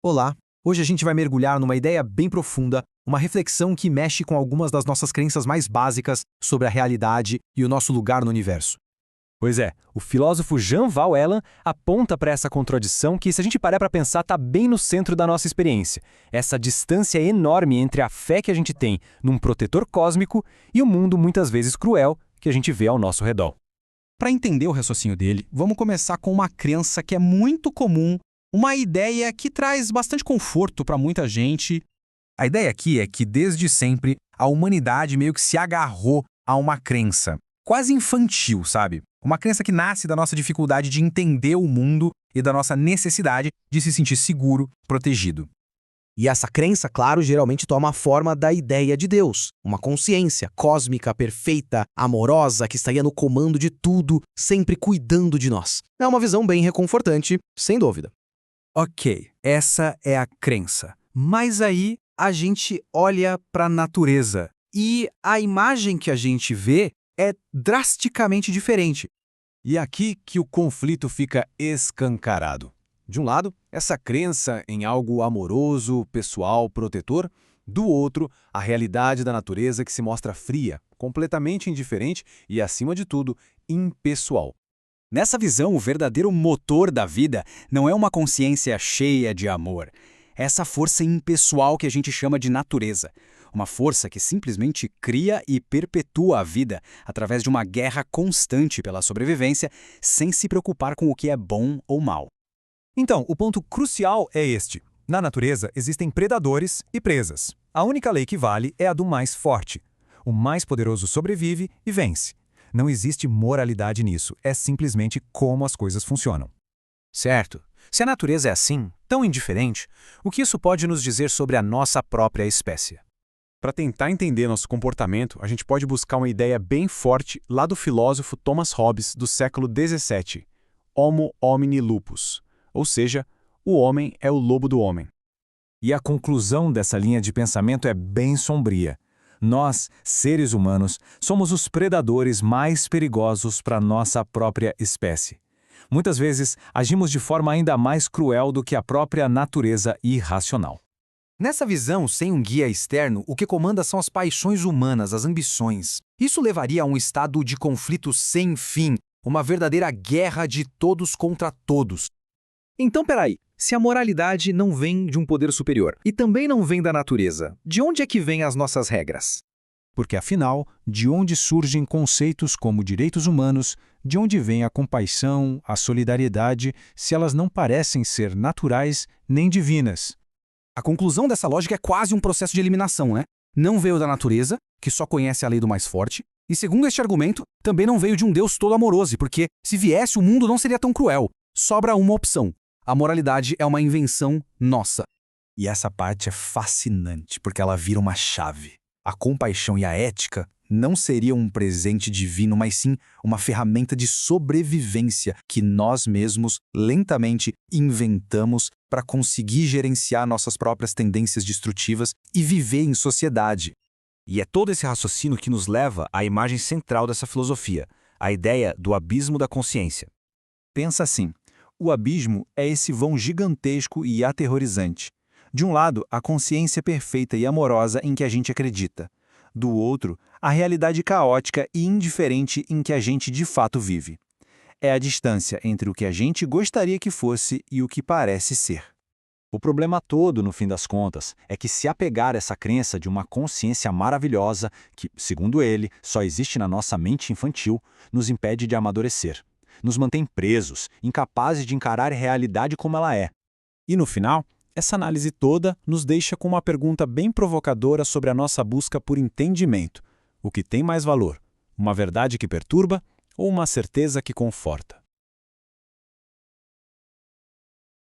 Olá! Hoje a gente vai mergulhar numa ideia bem profunda, uma reflexão que mexe com algumas das nossas crenças mais básicas sobre a realidade e o nosso lugar no universo. Pois é, o filósofo Jean Val Elan aponta para essa contradição que, se a gente parar para pensar, está bem no centro da nossa experiência. Essa distância enorme entre a fé que a gente tem num protetor cósmico e o mundo muitas vezes cruel que a gente vê ao nosso redor. Para entender o raciocínio dele, vamos começar com uma crença que é muito comum, uma ideia que traz bastante conforto para muita gente. A ideia aqui é que, desde sempre, a humanidade meio que se agarrou a uma crença, quase infantil, sabe? Uma crença que nasce da nossa dificuldade de entender o mundo e da nossa necessidade de se sentir seguro, protegido. E essa crença, claro, geralmente toma a forma da ideia de Deus, uma consciência cósmica, perfeita, amorosa, que estaria no comando de tudo, sempre cuidando de nós. É uma visão bem reconfortante, sem dúvida. Ok, essa é a crença. Mas aí a gente olha para a natureza e a imagem que a gente vê é drasticamente diferente. E é aqui que o conflito fica escancarado. De um lado, essa crença em algo amoroso, pessoal, protetor. Do outro, a realidade da natureza que se mostra fria, completamente indiferente e, acima de tudo, impessoal. Nessa visão, o verdadeiro motor da vida não é uma consciência cheia de amor. É essa força impessoal que a gente chama de natureza. Uma força que simplesmente cria e perpetua a vida através de uma guerra constante pela sobrevivência, sem se preocupar com o que é bom ou mal. Então, o ponto crucial é este. Na natureza existem predadores e presas. A única lei que vale é a do mais forte. O mais poderoso sobrevive e vence. Não existe moralidade nisso, é simplesmente como as coisas funcionam. Certo. Se a natureza é assim, tão indiferente, o que isso pode nos dizer sobre a nossa própria espécie? Para tentar entender nosso comportamento, a gente pode buscar uma ideia bem forte lá do filósofo Thomas Hobbes do século XVII, Homo homini lupus, ou seja, o homem é o lobo do homem. E a conclusão dessa linha de pensamento é bem sombria. Nós, seres humanos, somos os predadores mais perigosos para a nossa própria espécie. Muitas vezes, agimos de forma ainda mais cruel do que a própria natureza irracional. Nessa visão, sem um guia externo, o que comanda são as paixões humanas, as ambições. Isso levaria a um estado de conflito sem fim, uma verdadeira guerra de todos contra todos. Então, peraí, se a moralidade não vem de um poder superior e também não vem da natureza, de onde é que vêm as nossas regras? Porque, afinal, de onde surgem conceitos como direitos humanos, de onde vem a compaixão, a solidariedade, se elas não parecem ser naturais nem divinas? A conclusão dessa lógica é quase um processo de eliminação, né? Não veio da natureza, que só conhece a lei do mais forte, e segundo este argumento, também não veio de um Deus todo amoroso, porque se viesse o mundo não seria tão cruel. Sobra uma opção. A moralidade é uma invenção nossa. E essa parte é fascinante, porque ela vira uma chave. A compaixão e a ética não seriam um presente divino, mas sim uma ferramenta de sobrevivência que nós mesmos lentamente inventamos para conseguir gerenciar nossas próprias tendências destrutivas e viver em sociedade. E é todo esse raciocínio que nos leva à imagem central dessa filosofia, a ideia do abismo da consciência. Pensa assim, o abismo é esse vão gigantesco e aterrorizante. De um lado, a consciência perfeita e amorosa em que a gente acredita. Do outro, a realidade caótica e indiferente em que a gente de fato vive. É a distância entre o que a gente gostaria que fosse e o que parece ser. O problema todo, no fim das contas, é que se apegar a essa crença de uma consciência maravilhosa, que, segundo ele, só existe na nossa mente infantil, nos impede de amadurecer. Nos mantém presos, incapazes de encarar a realidade como ela é. E no final, essa análise toda nos deixa com uma pergunta bem provocadora sobre a nossa busca por entendimento. O que tem mais valor? Uma verdade que perturba ou uma certeza que conforta?